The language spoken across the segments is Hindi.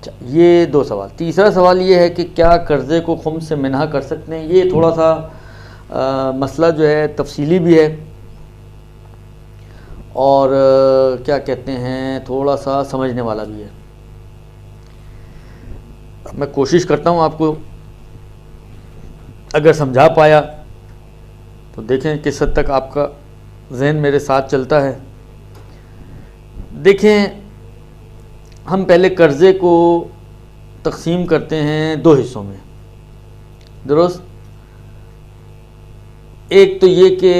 अच्छा, ये 2 सवाल। तीसरा सवाल ये है कि क्या कर्ज़े को खुम्स से मिन्हा कर सकते हैं। ये थोड़ा सा मसला जो है तफसीली भी है और क्या कहते हैं थोड़ा सा समझने वाला भी है। मैं कोशिश करता हूँ आपको अगर समझा पाया तो देखें किस हद तक आपका जहन मेरे साथ चलता है। देखें, हम पहले कर्ज़े को तकसीम करते हैं 2 हिस्सों में, दुरुस्त। एक तो ये कि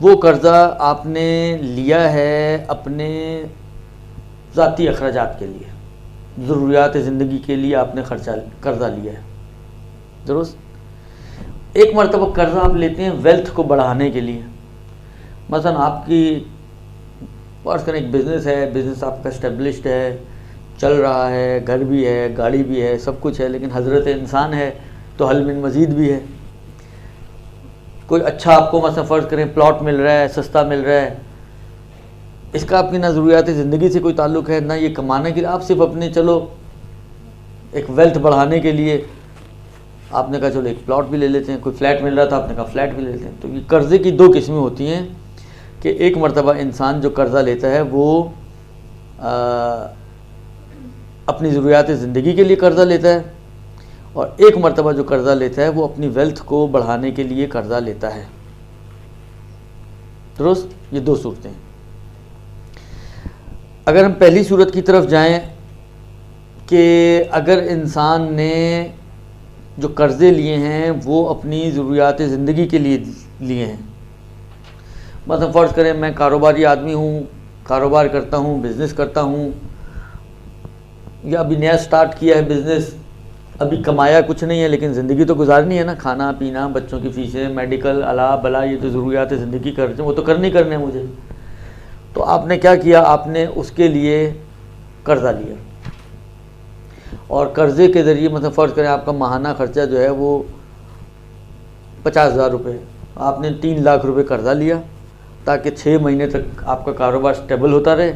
वो कर्ज़ा आपने लिया है अपने ज़ाती अखराजात के लिए, ज़रूरियात ज़िंदगी के लिए आपने कर्ज़ा लिया है, दुरुस्त। एक मरतबा कर्ज़ा आप लेते हैं वेल्थ को बढ़ाने के लिए। मसलन आपकी फर्ज़ करें एक बिज़नेस है, बिज़नेस आपका इस्टेब्लिश्ड है, चल रहा है, घर भी है, गाड़ी भी है, सब कुछ है, लेकिन हज़रत इंसान है तो हल मिन मज़ीद भी है। कोई अच्छा आपको मसलन फ़र्ज़ करें प्लॉट मिल रहा है, सस्ता मिल रहा है, इसका आपकी ना ज़रूरियात ज़िंदगी से कोई ताल्लुक़ है ना ये कमाने के लिए, आप सिर्फ अपने चलो एक वेल्थ बढ़ाने के लिए आपने कहा चलो एक प्लॉट भी ले लेते हैं। कोई फ्लैट मिल रहा था, आपने कहा फ्लैट भी ले लेते हैं। तो ये कर्ज़े की 2 किस्में होती हैं कि एक मरतबा इंसान जो कर्ज़ा लेता है वो अपनी ज़रूरियात ज़िंदगी के लिए कर्ज़ा लेता है, और एक मरतबा जो कर्ज़ा लेता है वो अपनी वेल्थ को बढ़ाने के लिए कर्ज़ा लेता है, दुरुस्त। ये 2 सूरतें हैं। अगर हम पहली सूरत की तरफ जाएं कि अगर इंसान ने जो कर्ज़े लिए हैं वो अपनी ज़रूरियात ज़िंदगी के लिए लिए हैं, मतलब फ़र्ज़ करें मैं कारोबारी आदमी हूँ, कारोबार करता हूँ, बिज़नेस करता हूँ, या अभी नया स्टार्ट किया है बिज़नेस, अभी कमाया कुछ नहीं है लेकिन ज़िंदगी तो गुजारनी है ना, खाना पीना, बच्चों की फ़ीसें, मेडिकल, अला बला, ये तो ज़रूरियात ज़िंदगी करते हैं, वो तो करने है मुझे। तो आपने क्या किया, आपने उसके लिए कर्ज़ा लिया, और कर्ज़े के ज़रिए मतलब फ़र्ज़ करें आपका माहाना ख़र्चा जो है वो 50,000 रुपये, आपने 3 लाख रुपये कर्ज़ा लिया ताकि 6 महीने तक आपका कारोबार स्टेबल होता रहे।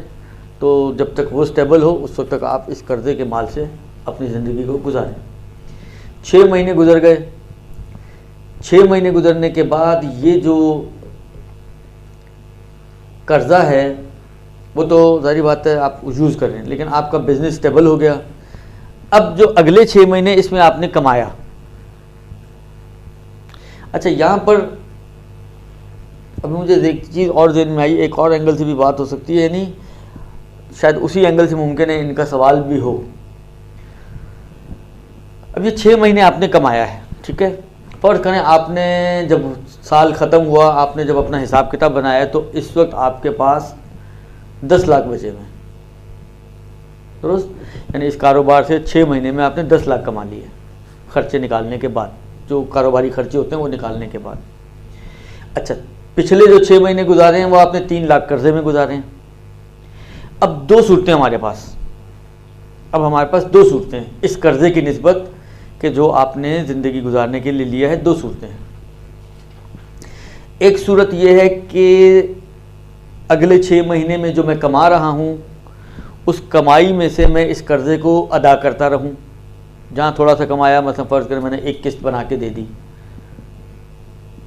तो जब तक वो स्टेबल हो उस वक्त तक आप इस कर्ज़े के माल से अपनी ज़िंदगी को गुजारें। 6 महीने गुजर गए। 6 महीने गुजरने के बाद ये जो कर्ज़ा है वो तो ज़ाहिर बात है आप यूज़ कर रहे हैं, लेकिन आपका बिज़नेस स्टेबल हो गया। अब जो अगले 6 महीने इसमें आपने कमाया। अच्छा, यहाँ पर अभी मुझे एक चीज़ और ज़हन में आई, एक और एंगल से भी बात हो सकती है, नहीं शायद उसी एंगल से मुमकिन है इनका सवाल भी हो। अब ये 6 महीने आपने कमाया है, ठीक है। फ़र्ज़ करें आपने जब साल ख़त्म हुआ, आपने जब अपना हिसाब किताब बनाया तो इस वक्त आपके पास 10 लाख बचे हुए हैं, दुरुस्त। यानी इस कारोबार से 6 महीने में आपने 10 लाख कमा लिए ख़र्चे निकालने के बाद, जो कारोबारी खर्चे होते हैं वो निकालने के बाद। अच्छा, पिछले जो 6 महीने गुजारे हैं वो आपने 3 लाख कर्ज़े में गुजारे हैं। अब 2 सूरतें हमारे पास, अब हमारे पास 2 सूरतें हैं इस कर्ज़े की निस्बत कि जो आपने ज़िंदगी गुजारने के लिए लिया है। 2 सूरतें हैं। एक सूरत यह है कि अगले 6 महीने में जो मैं कमा रहा हूँ उस कमाई में से मैं इस कर्ज़े को अदा करता रहूँ। जहाँ थोड़ा सा कमाया, मतलब फ़र्ज़ करें मैंने एक किस्त बना के दे दी,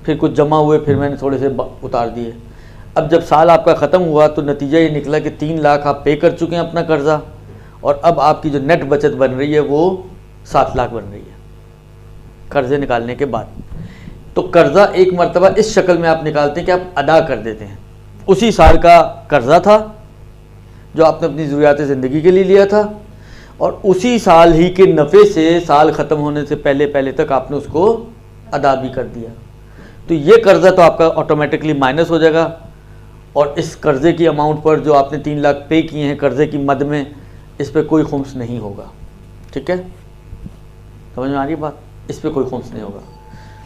फिर कुछ जमा हुए, फिर मैंने थोड़े से उतार दिए। अब जब साल आपका ख़त्म हुआ तो नतीजा ये निकला कि 3 लाख आप पे कर चुके हैं अपना कर्ज़ा, और अब आपकी जो नेट बचत बन रही है वो 7 लाख बन रही है कर्ज़े निकालने के बाद। तो कर्ज़ा एक मरतबा इस शक्ल में आप निकालते हैं कि आप अदा कर देते हैं। उसी साल का कर्ज़ा था जो आपने अपनी ज़रूरियात ज़िंदगी के लिए लिया था, और उसी साल ही के नफ़े से साल ख़त्म होने से पहले तक आपने उसको अदा भी कर दिया। तो ये कर्ज़ा तो आपका ऑटोमेटिकली माइनस हो जाएगा, और इस कर्ज़े की अमाउंट पर जो आपने 3 लाख पे किए हैं कर्ज़े की मद में, इस पर कोई खुम्स नहीं होगा, ठीक है। समझ में आ रही बात, इस पर कोई खुम्स नहीं होगा।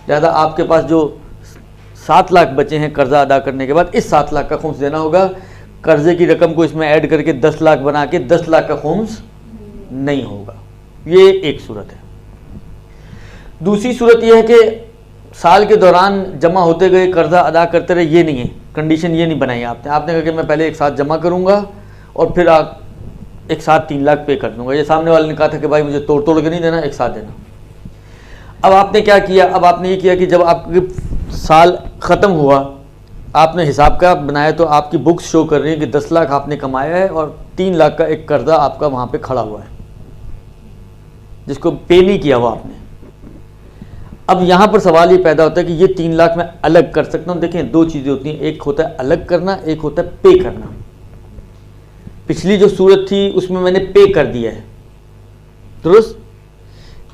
लिहाजा आपके पास जो 7 लाख बचे हैं कर्ज़ा अदा करने के बाद, इस 7 लाख का खुम्स देना होगा। कर्ज़े की रकम को इसमें ऐड करके 10 लाख बना के 10 लाख का खुम्स नहीं होगा। ये एक सूरत है। दूसरी सूरत यह है कि साल के दौरान जमा होते गए कर्ज़ा अदा करते रहे, ये नहीं है कंडीशन, ये नहीं बनाई आपने। आपने कहा कि मैं पहले एक साथ जमा करूँगा और फिर एक साथ 3 लाख पे कर दूंगा। ये सामने वाले ने कहा था कि भाई मुझे तोड़ तोड़ के नहीं देना, एक साथ देना। अब आपने क्या किया, अब आपने ये किया कि जब आपके साल ख़त्म हुआ, आपने हिसाब का बनाया तो आपकी बुक्स शो कर रही है कि 10 लाख आपने कमाया है और 3 लाख का एक कर्जा आपका वहाँ पे खड़ा हुआ है जिसको पे नहीं किया हुआ आपने। अब यहाँ पर सवाल ये पैदा होता है कि ये 3 लाख मैं अलग कर सकता हूँ। देखें, 2 चीज़ें होती हैं, एक होता है अलग करना, एक होता है पे करना। पिछली जो सूरत थी उसमें मैंने पे कर दिया है, दुरुस्त।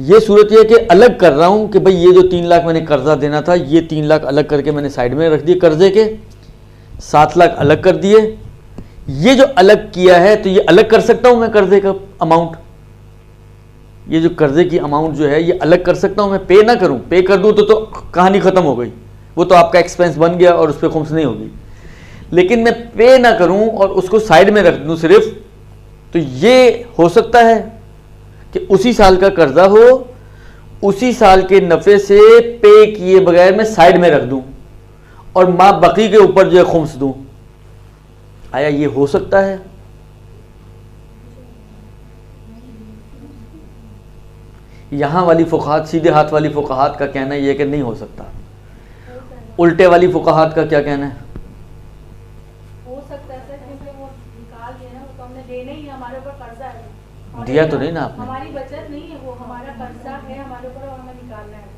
ये सूरत यह है कि अलग कर रहा हूँ कि भाई ये जो 3 लाख मैंने कर्जा देना था, ये 3 लाख अलग करके मैंने साइड में रख दिए कर्जे के, 7 लाख अलग कर दिए। ये जो अलग किया है तो ये अलग कर सकता हूँ मैं कर्जे का अमाउंट, ये जो कर्जे की अमाउंट जो है ये अलग कर सकता हूँ मैं, पे ना करूँ। पे कर दूँ तो कहानी ख़त्म हो गई, वो तो आपका एक्सपेंस बन गया और उस पर खुम्स नहीं होगी। लेकिन मैं पे ना करूँ और उसको साइड में रख दूँ सिर्फ, तो ये हो सकता है कि उसी साल का कर्जा हो, उसी साल के नफ़े से पे किए बगैर मैं साइड में रख दूँ और माँ बकी के ऊपर जो है खुम्स दूँ। आया ये हो सकता है? यहाँ वाली फुक़हात, सीधे हाथ वाली फुक़हात का कहना यह है कि नहीं हो सकता। उल्टे वाली फुक़हात का क्या कहना है? हो सकता है सर, क्योंकि वो निकाल दिया ना, वो तो हमने देना ही है, हमारे ऊपर कर्जा है। दिया तो नहीं ना आपने, हमारी बचत नहीं है, वो हमारा कर्जा है हमारे ऊपर और हमें निकालना है।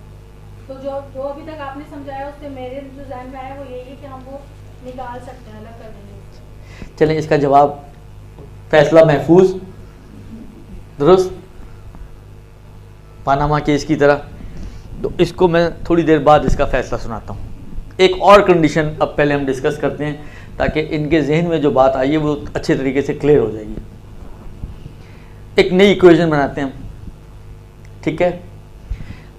तो जो अभी तक आपने समझाया उससे मेरे जो ज़हन में आया वो यही है कि हम वो निकाल सकते हैं, अलग कर देंगे। चलें, इसका जवाब फैसला महफूज, दुरुस्त, पानामा केस की तरह। तो इसको मैं थोड़ी देर बाद इसका फैसला सुनाता हूँ। एक और कंडीशन अब पहले हम डिस्कस करते हैं ताकि इनके जहन में जो बात आई है वो अच्छे तरीके से क्लियर हो जाएगी। एक नई इक्वेशन बनाते हैं हम, ठीक है।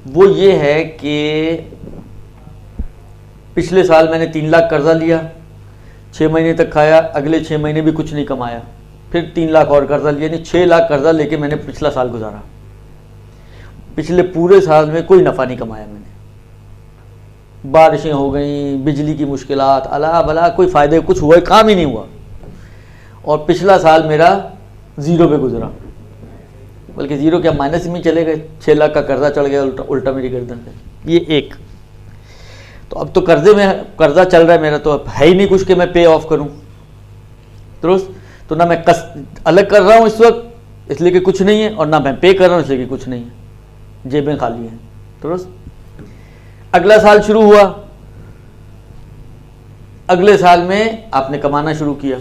वो ये है कि पिछले साल मैंने 3 लाख कर्जा लिया, 6 महीने तक खाया, अगले 6 महीने भी कुछ नहीं कमाया, फिर 3 लाख और कर्जा लिया, यानी 6 लाख कर्जा लेके मैंने पिछला साल गुजारा। पिछले पूरे साल में कोई नफ़ा नहीं कमाया मैंने, बारिशें हो गई, बिजली की मुश्किलात, अला भला कोई फ़ायदे, कुछ हुआ, काम ही नहीं हुआ, और पिछला साल मेरा ज़ीरो पे गुजरा, बल्कि ज़ीरो क्या माइनस में चले गए। 6 लाख का कर्जा चढ़ गया उल्टा मेरी गर्दन पे। ये एक। तो अब तो कर्जे में कर्जा चल रहा है मेरा, तो अब है ही नहीं कुछ कि मैं पे ऑफ करूं, दुरुस्त। तो ना मैं अलग कर रहा हूं इस वक्त इसलिए कि कुछ नहीं है, और ना मैं पे कर रहा हूं इसलिए कि कुछ नहीं है, जेबें खाली हैं, दुरुस्त। अगला साल शुरू हुआ, अगले साल में आपने कमाना शुरू किया,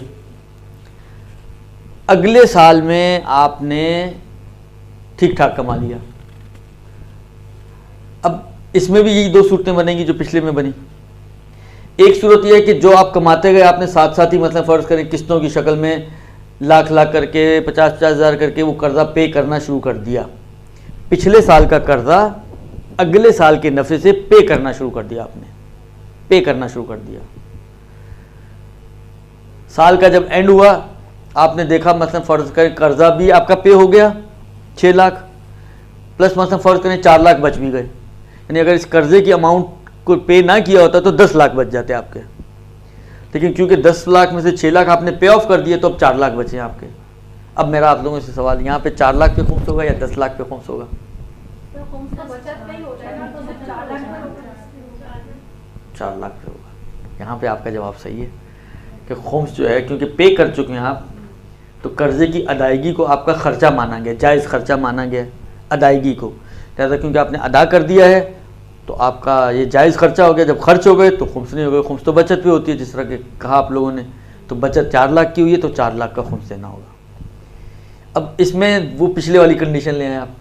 अगले साल में आपने ठीक ठाक कमा लिया। अब इसमें भी यही 2 सूरतें बनेंगी जो पिछले में बनी। एक सूरत यह है कि जो आप कमाते गए आपने साथ साथ ही, मतलब फ़र्ज़ करें किस्तों की शक्ल में लाख लाख करके 50-50 हज़ार करके वो कर्जा पे करना शुरू कर दिया। पिछले साल का कर्जा अगले साल के नफ़े से पे करना शुरू कर दिया, आपने पे करना शुरू कर दिया। साल का जब एंड हुआ आपने देखा, मतलब फ़र्ज़ करें कर्जा भी आपका पे हो गया 6 लाख, प्लस मतलब फ़र्ज़ करें 4 लाख बच भी गए। यानी अगर इस कर्जे की अमाउंट को पे ना किया होता तो 10 लाख बच जाते आपके, लेकिन क्योंकि 10 लाख में से 6 लाख आपने पे ऑफ कर दिए तो अब 4 लाख बचे हैं आपके। अब मेरा आप लोगों से सवाल, यहाँ पे 4 लाख पे खुम्स होगा या 10 लाख पे खुम्स होगा? तो खुम्स तो बचत नहीं होता है ना, तो सिर्फ 4 लाख पे होता है। 4 लाख पे होगा। यहाँ पे आपका जवाब सही है कि खुम्स जो है, क्योंकि पे कर चुके हैं आप, तो कर्जे की अदायगी को आपका ख़र्चा माना गया, जायज़ ख़र्चा माना गया अदायगी को। लिहाजा क्योंकि आपने अदा कर दिया है तो आपका ये जायज़ ख़र्चा हो गया। जब खर्च हो गए तो खुम्स नहीं हो गए। खुम्स तो बचत भी होती है, जिस तरह के कहा आप लोगों ने। तो बचत 4 लाख की हुई है तो 4 लाख का खुम्स देना होगा। अब इसमें वो पिछले वाली कंडीशन ले आए आप,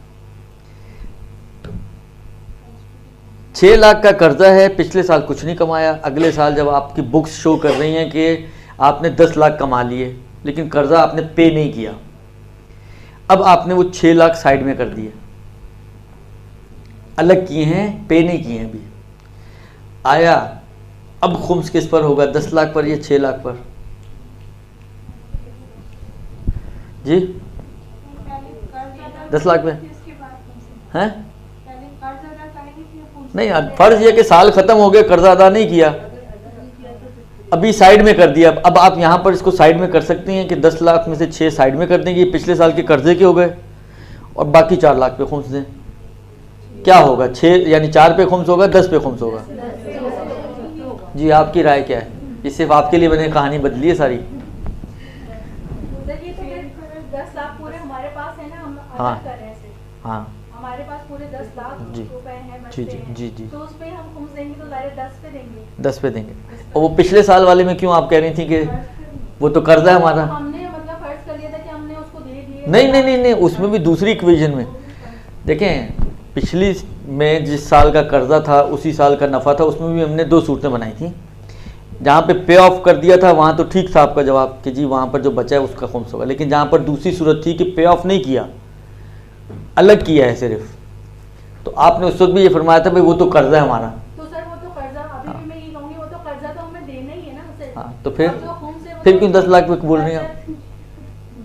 6 लाख का कर्जा है, पिछले साल कुछ नहीं कमाया, अगले साल जब आपकी बुक्स शो कर रही हैं कि आपने 10 लाख कमा लिए लेकिन कर्जा आपने पे नहीं किया, अब आपने वो 6 लाख साइड में कर दिए, अलग किए हैं, पे नहीं किए हैं अभी। आया अब खुम्स किस पर होगा, 10 लाख पर या 6 लाख पर? जी 10 लाख पे हैं? नहीं, फर्ज ये कि साल खत्म हो गया, कर्जा अदा नहीं किया, अभी साइड में कर दिया। अब आप यहाँ पर इसको साइड में कर सकती हैं कि 10 लाख में से 6 साइड में कर देंगे, पिछले साल के कर्जे के हो गए, और बाकी 4 लाख पे खुम्स दें। क्या होगा? 6 यानी 4 पे खुम्स होगा, 10 पे खुम्स होगा। जी आपकी राय क्या है? ये सिर्फ आपके लिए मैंने कहानी बदली है सारी। ये तो फिर 10 लाख पूरे हमारे पास है ना, हम हाँ। अलग कर रहे हैं इसे। हाँ हमारे पास पूरे 10 लाख जी। रुपए हैं, जी बचते जी हैं। जी जी तो उस पे हम खुम्स देंगे तो डायरेक्ट 10 पे देंगे। 10 पे देंगे। और वो पिछले साल वाले में क्यों आप कह रही थी कि वो तो कर्जा है हमारा? हमने मतलब फर्ज कर लिया था कि हमने उसको दे दिए। नहीं, उसमें भी दूसरी इक्वेशन में देखें, पिछली में जिस साल का कर्जा था उसी साल का नफ़ा था, उसमें भी हमने 2 सूरतें बनाई थी। जहाँ पे पे ऑफ कर दिया था वहाँ तो ठीक था आपका जवाब कि जी वहाँ पर जो बचा है उसका खुम्स होगा। लेकिन जहाँ पर दूसरी सूरत थी कि पे ऑफ नहीं किया, अलग किया है सिर्फ, तो आपने उस वक्त भी ये फरमाया था भाई वो तो कर्जा है हमारा। तो सर वो तो कर्जा, अभी भी मैं ये कहूँगी वो तो कर्जा तो हमें देना ही है ना उसे। हाँ तो फिर और जो खुम्स है वो फिर तो क्यों 10 लाख पे बोल रही हैं आप?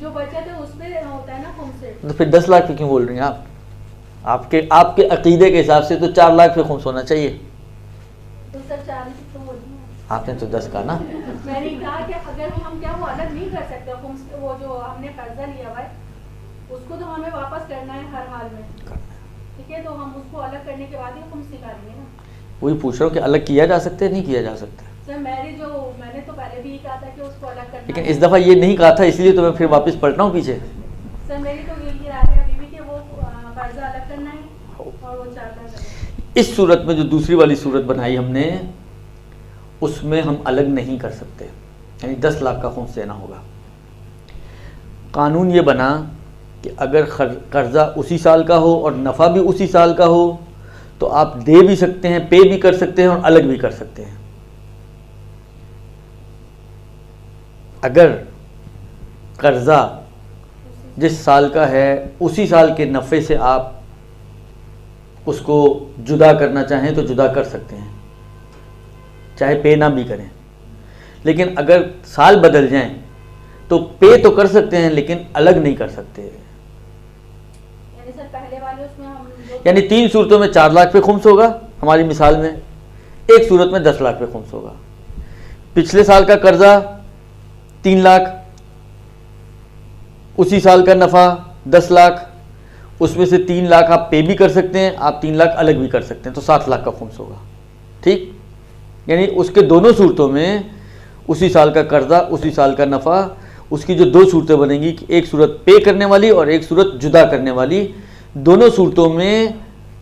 जो बचत है उस पे होता है ना खुम्स से। तो फिर 10 लाख पे क्यों बोल रही हैं आप? आपके अकीदे के हिसाब से तो 4 लाख पे खुम्स होना चाहिए। तो सर 40 तो हो रही है। आपने तो 10 कहा ना। मैंने कहा कि अगर हम क्या वो अलग नहीं कर सकते खुम्स, वो जो हमने कर्जा लिया हुआ है उसको तो हमें वापस करना है हर हाल में, ठीक है? तो हम उसको अलग करने के बाद ही खुम्स निकालेंगे ना। वही पूछ रहा हूँ कि अलग किया जा सकता है, नहीं किया जा सकता? सर मैंने तो पहले भी कहा था कि उसको अलग करना लेकिन है। इस दफ़ा ये नहीं कहा था, इसलिए तो मैं फिर वापस पलट रहा हूँ पीछे। सर मेरी तो यही राय है अभी भी कि वो कर्जा अलग करना है और वो 4 लाख करना है। इस सूरत में जो दूसरी वाली सूरत बनाई हमने, उसमें हम अलग नहीं कर सकते, यानी 10 लाख का खुम्स देना होगा। कानून ये बना कि अगर कर्जा उसी साल का हो और नफ़ा भी उसी साल का हो तो आप दे भी सकते हैं, पे भी कर सकते हैं और अलग भी कर सकते हैं। अगर कर्जा जिस साल का है उसी साल के नफ़े से आप उसको जुदा करना चाहें तो जुदा कर सकते हैं, चाहे पे ना भी करें। लेकिन अगर साल बदल जाएं तो पे तो कर सकते हैं लेकिन अलग नहीं कर सकते। यानी सर पहले वाले उसमें हम यानी 3 सूरतों में 4 लाख पे खुम्स होगा हमारी मिसाल में, एक सूरत में 10 लाख पे खुम्स होगा। पिछले साल का कर्जा 3 लाख, उसी साल का नफ़ा 10 लाख, उसमें से 3 लाख आप पे भी कर सकते हैं, आप 3 लाख अलग भी कर सकते हैं, तो 7 लाख का खुम्स होगा। ठीक, यानी उसके दोनों सूरतों में उसी साल का कर्जा, उसी साल का नफ़ा, उसकी जो 2 सूरतें बनेंगी कि एक सूरत पे करने वाली और एक सूरत जुदा करने वाली, दोनों सूरतों में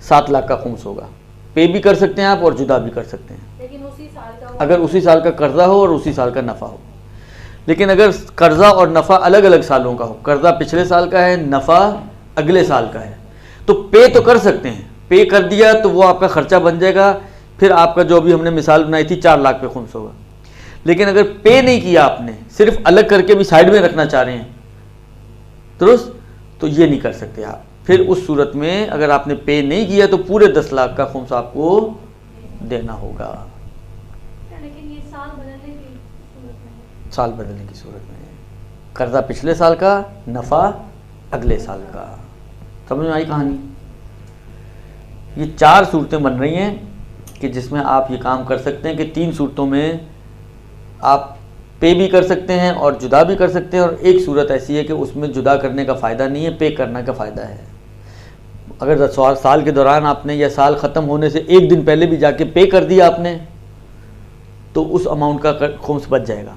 7 लाख का खुम्स होगा। पे भी कर सकते हैं आप और जुदा भी कर सकते हैं, लेकिन उसी साल का अगर उसी साल का कर्जा हो और उसी साल का नफ़ा हो। लेकिन अगर कर्जा और नफ़ा अलग अलग सालों का हो, कर्जा पिछले साल का है, नफ़ा अगले साल का है, तो पे तो कर सकते हैं। पे कर दिया तो वो आपका खर्चा बन जाएगा, फिर आपका जो अभी हमने मिसाल बनाई थी 4 लाख पे खुम्स होगा। लेकिन अगर पे नहीं किया आपने, सिर्फ अलग करके भी साइड में रखना चाह रहे हैं दुरुस्त, तो ये नहीं कर सकते आप। फिर उस सूरत में अगर आपने पे नहीं किया तो पूरे 10 लाख का खुम्स आपको देना होगा। लेकिन ये साल बदलने की सूरत में, साल बदलने की सूरत में कर्जा पिछले साल का, नफ़ा अगले साल का। समझ में आई कहानी? ये 4 सूरतें बन रही हैं कि जिसमें आप ये काम कर सकते हैं कि 3 सूरतों में आप पे भी कर सकते हैं और जुदा भी कर सकते हैं, और एक सूरत ऐसी है कि उसमें जुदा करने का फ़ायदा नहीं है, पे करने का फ़ायदा है। अगर साल के दौरान आपने या साल ख़त्म होने से एक दिन पहले भी जाके पे कर दिया आपने तो उस अमाउंट का खुम्स बच जाएगा।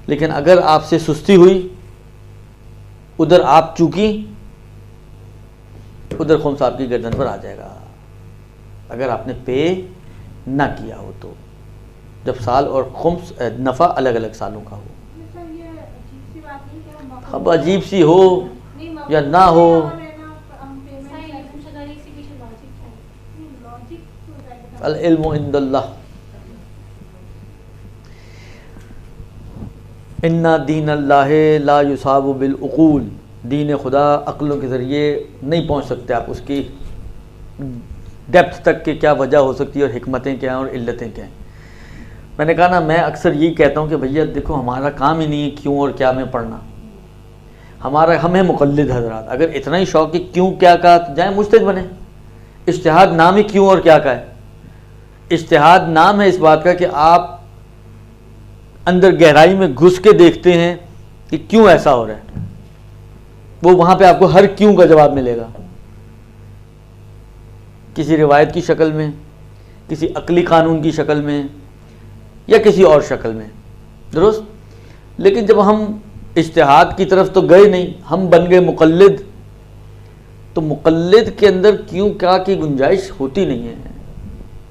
लेकिन अगर आपसे सुस्ती हुई, उधर आप चूकी, उधर खुम्स आपकी गर्दन पर आ जाएगा अगर आपने पे ना किया हो तो, जब साल और खुम्स नफ़ा अलग अलग सालों का हो। सर ये अजीब सी बात नहीं कि हम अब अजीब सी हो या ना हो, अल इल्मु इंदल्लाह, इन्ना दीन अल्लाह ला युसाबु बिल उकूल, दीन खुदा अक्लों के ज़रिए नहीं पहुँच सकते आप उसकी डेप्थ तक के क्या वजह हो सकती है और हिकमतें क्या हैं और इल्लतें क्या हैं। मैंने कहा ना, मैं अक्सर यही कहता हूँ कि भैया देखो हमारा काम ही नहीं है क्यों और क्या में पढ़ना, हम हैं मुक़ल्लिद हज़रात। अगर इतना ही शौक़ है क्यों क्या का, तो जाए मुज्तहिद बने। इज्तिहाद नाम ही क्यों और क्या का है। इज्तिहाद नाम ही क्यों और क्या का है। इज्तिहाद नाम है इस बात का कि आप अंदर गहराई में घुस के देखते हैं कि क्यों ऐसा हो रहा है, वो वहां पे आपको हर क्यों का जवाब मिलेगा, किसी रिवायत की शक्ल में, किसी अकली कानून की शक्ल में, या किसी और शक्ल में। दुरुस्त। लेकिन जब हम इज्तिहाद की तरफ तो गए नहीं, हम बन गए मुक़ल्लिद, तो मुक़ल्लिद के अंदर क्यों क्या की गुंजाइश होती नहीं है।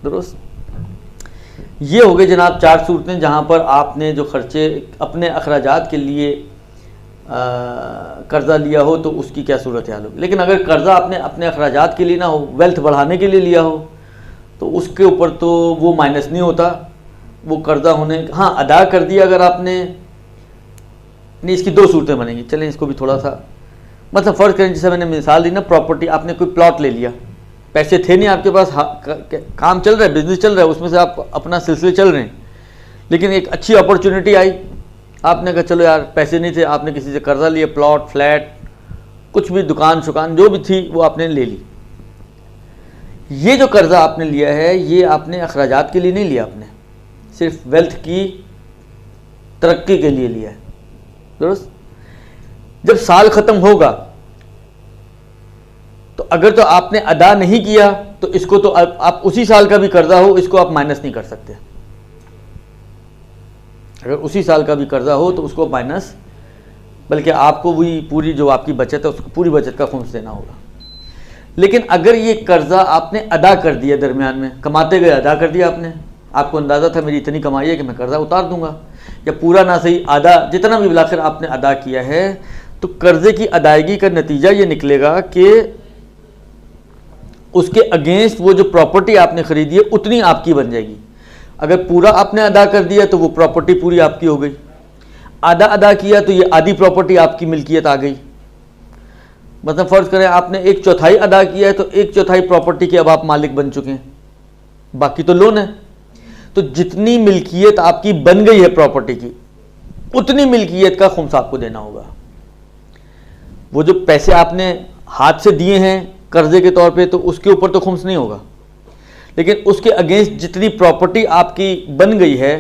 दुरुस्त। ये हो गए जनाब 4 सूरतें जहाँ पर आपने जो खर्चे अपने अखराजात के लिए कर्ज़ा लिया हो तो उसकी क्या सूरत हाल होगी। लेकिन अगर कर्ज़ा आपने अपने अखराजात के लिए ना हो, वेल्थ बढ़ाने के लिए लिया हो, तो उसके ऊपर तो वो माइनस नहीं होता, वो कर्ज़ा होने, हाँ अदा कर दिया अगर आपने, नहीं इसकी 2 सूरतें बनेंगी। चलें इसको भी थोड़ा सा, मतलब फ़र्ज़ करें जैसे मैंने मिसाल दी ना, प्रॉपर्टी आपने कोई प्लॉट ले लिया, पैसे थे नहीं आपके पास, काम चल रहा है, बिजनेस चल रहा है, उसमें से आप अपना सिलसिले चल रहे हैं, लेकिन एक अच्छी अपॉर्चुनिटी आई, आपने कहा चलो यार पैसे नहीं थे, आपने किसी से कर्जा लिया, प्लॉट फ्लैट कुछ भी, दुकान शुकान जो भी थी वो आपने ले ली। ये जो कर्जा आपने लिया है ये आपने अखराजात के लिए नहीं लिया, आपने सिर्फ वेल्थ की तरक्की के लिए लिया है। दुरुस्त। जब साल ख़त्म होगा तो अगर तो आपने अदा नहीं किया तो इसको तो आप उसी साल का भी कर्जा हो इसको आप माइनस नहीं कर सकते। अगर उसी साल का भी कर्जा हो तो उसको माइनस, बल्कि आपको वही पूरी जो आपकी बचत है उसको पूरी बचत का खुम्स देना होगा। लेकिन अगर ये कर्जा आपने अदा कर दिया, दरमियान में कमाते गए अदा कर दिया आपने, आपको अंदाज़ा था मेरी इतनी कमाई है कि मैं कर्जा उतार दूंगा, या पूरा ना सही आधा जितना भी बिलाखिर आपने अदा किया है, तो कर्जे की अदायगी का नतीजा ये निकलेगा कि उसके अगेंस्ट वो जो प्रॉपर्टी आपने खरीदी है उतनी आपकी बन जाएगी। अगर पूरा आपने अदा कर दिया तो वो प्रॉपर्टी पूरी आपकी हो गई, आधा अदा किया तो ये आधी प्रॉपर्टी आपकी मिल्कियत आ गई। मतलब फ़र्ज़ करें आपने 1/4 अदा किया है तो 1/4 प्रॉपर्टी के अब आप मालिक बन चुके हैं, बाकी तो लोन है। तो जितनी मिल्कियत आपकी बन गई है प्रॉपर्टी की, उतनी मिल्कियत का खुम्स आपको देना होगा। वो जो पैसे आपने हाथ से दिए हैं कर्जे के तौर पे, तो उसके ऊपर तो खुम्स नहीं होगा, लेकिन उसके अगेंस्ट जितनी प्रॉपर्टी आपकी बन गई है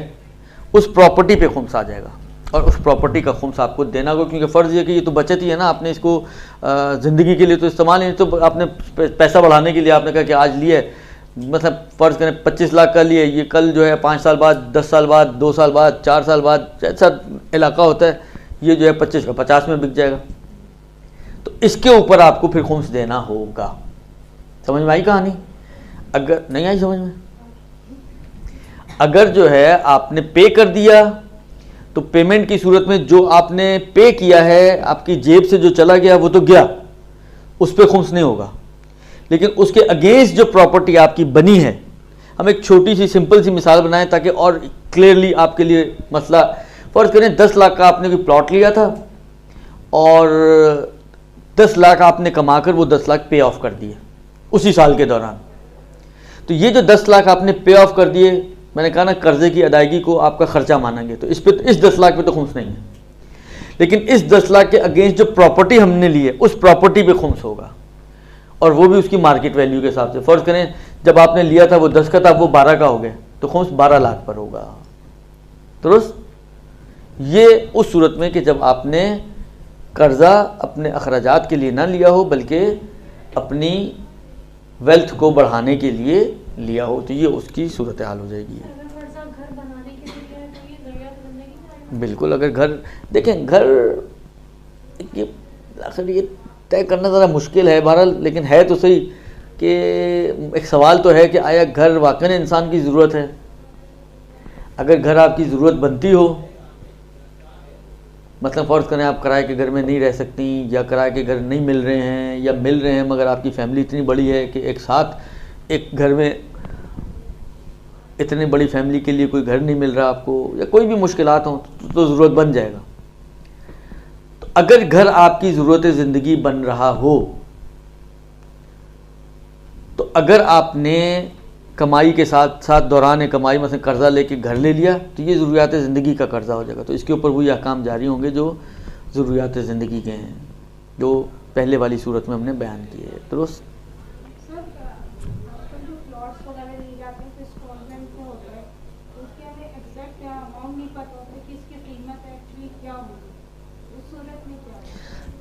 उस प्रॉपर्टी पे खुम्स आ जाएगा, और उस प्रॉपर्टी का खुम्स आपको देना होगा। क्योंकि फ़र्ज़ ये कि ये तो बचत ही है ना, आपने इसको ज़िंदगी के लिए तो इस्तेमाल नहीं, तो आपने पैसा बढ़ाने के लिए आपने कहा कि आज लिए, मतलब फ़र्ज़ करें 25 लाख का लिए, ये कल जो है 5 साल बाद, 10 साल बाद, 2 साल बाद, 4 साल बाद, जैसा इलाका होता है, ये जो है 25 का 50 में बिक जाएगा। तो इसके ऊपर आपको फिर खुम्स देना होगा। समझ में आई कहानी? अगर नहीं आई समझ में, अगर जो है आपने पे कर दिया तो पेमेंट की सूरत में जो आपने पे किया है आपकी जेब से जो चला गया वो तो गया, उस पर खुम्स नहीं होगा। लेकिन उसके अगेंस्ट जो प्रॉपर्टी आपकी बनी है, हम एक छोटी सी सिंपल सी मिसाल बनाएं ताकि और क्लियरली आपके लिए मसला, फ़र्ज़ करें 10 लाख का आपने कोई प्लॉट लिया था और 10 लाख आपने कमाकर वो 10 लाख पे ऑफ कर दिए उसी साल के दौरान। तो ये जो 10 लाख आपने पे ऑफ कर दिए, मैंने कहा ना कर्जे की अदायगी को आपका खर्चा मानेंगे, तो इस 10 लाख पे तो खुम्स नहीं है। लेकिन इस 10 लाख के अगेंस्ट जो प्रॉपर्टी हमने ली है उस प्रॉपर्टी पे खुम्स होगा, और वो भी उसकी मार्केट वैल्यू के हिसाब से। फ़र्ज़ करें जब आपने लिया था वो 10 का था, वो 12 का हो गया, तो खुम्स 12 लाख पर होगा। दुरुस्त। ये उस सूरत में कि जब आपने कर्जा अपने अखराजात के लिए ना लिया हो बल्कि अपनी वेल्थ को बढ़ाने के लिए लिया हो, तो ये उसकी सूरत हाल हो जाएगी। घर बनाने के लिए है तो ये ज़रूरत ज़िंदगी में बिल्कुल। अगर घर देखें, घर ये आखिर ये तय करना ज़रा मुश्किल है बहरहाल, लेकिन है तो सही कि एक सवाल तो है कि आया घर वाकई इंसान की ज़रूरत है। अगर घर आपकी ज़रूरत बनती हो, मतलब फ़र्ज़ करें आप किराए के घर में नहीं रह सकती, या किराए के घर नहीं मिल रहे हैं, या मिल रहे हैं मगर आपकी फैमिली इतनी बड़ी है कि एक साथ एक घर में इतनी बड़ी फैमिली के लिए कोई घर नहीं मिल रहा आपको, या कोई भी मुश्किलात हों तो ज़रूरत बन जाएगा। तो अगर घर आपकी ज़रूरत ज़िंदगी बन रहा हो, तो अगर आपने कमाई के साथ साथ दौरान कमाई मतलब कर्जा लेके घर ले लिया, तो ये ज़रूरियात ज़िंदगी का कर्जा हो जाएगा। तो इसके ऊपर वही अहकाम जारी होंगे जो ज़रूरियात ज़िंदगी के हैं, जो पहले वाली सूरत में हमने बयान किए हैं। दुरुस्त।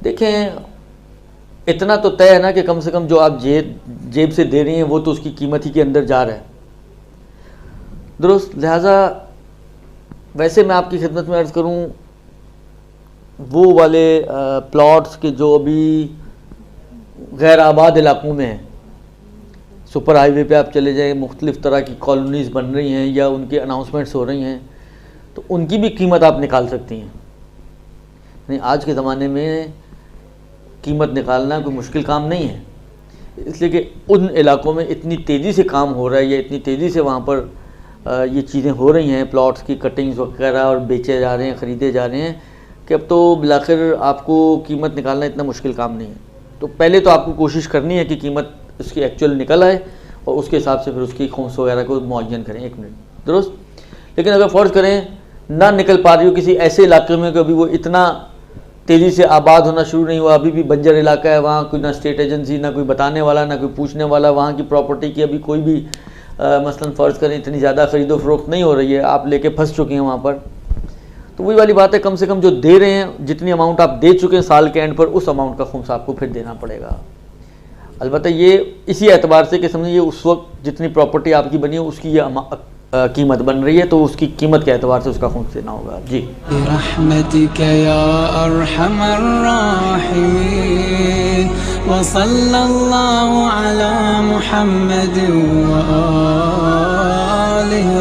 देखें, इतना तो तय है ना कि कम से कम जो आप जेब से दे रही हैं वो तो उसकी कीमत ही के अंदर जा रहा है, दुरुस्त। लिहाजा वैसे मैं आपकी खिदमत में अर्ज़ करूं, वो वाले प्लॉट्स के जो अभी गैर आबाद इलाकों में हैं, सुपर हाईवे पे आप चले जाएं, मुख्तलिफ़ तरह की कॉलोनीज़ बन रही हैं या उनके अनाउंसमेंट्स हो रही हैं, तो उनकी भी कीमत आप निकाल सकती हैं। यानी आज के ज़माने में कीमत निकालना कोई मुश्किल काम नहीं है, इसलिए कि उन इलाकों में इतनी तेज़ी से काम हो रहा है या इतनी तेज़ी से वहाँ पर ये चीज़ें हो रही हैं, प्लॉट्स की कटिंग्स वगैरह, और बेचे जा रहे हैं, ख़रीदे जा रहे हैं, कि अब तो बिलाखिर आपको कीमत निकालना इतना मुश्किल काम नहीं है। तो पहले तो आपको कोशिश करनी है कि कीमत उसकी एक्चुअल निकल आए और उसके हिसाब से फिर उसकी खुम्स वगैरह को मुअय्यन करें। एक मिनट, दुरुस्त। लेकिन अगर फ़र्ज़ करें ना निकल पा रही हो किसी ऐसे इलाके में कि अभी वो इतना तेज़ी से आबाद होना शुरू नहीं हुआ, अभी भी बंजर इलाका है, वहाँ कोई ना स्टेट एजेंसी, ना कोई बताने वाला, ना कोई पूछने वाला, वहाँ की प्रॉपर्टी की अभी कोई भी मसलन फ़र्ज़ करें इतनी ज़्यादा ख़रीदो फरोख्त नहीं हो रही है, आप लेके फंस चुके हैं वहाँ पर, तो वही वाली बात है, कम से कम जो दे रहे हैं, जितनी अमाउंट आप दे चुके हैं साल के एंड पर, उस अमाउंट का खुम्स आपको फिर देना पड़ेगा। अलबत्ता ये इसी एतबार से कि समझिए उस वक्त जितनी प्रॉपर्टी आपकी बनी है उसकी ये कीमत बन रही है, तो उसकी कीमत के एतबार से उसका खुम्स देना होगा। जी। रहमतिका या अरहमर राहिमीन व सल्लल्लाहु अला मुहम्मद व आलिहि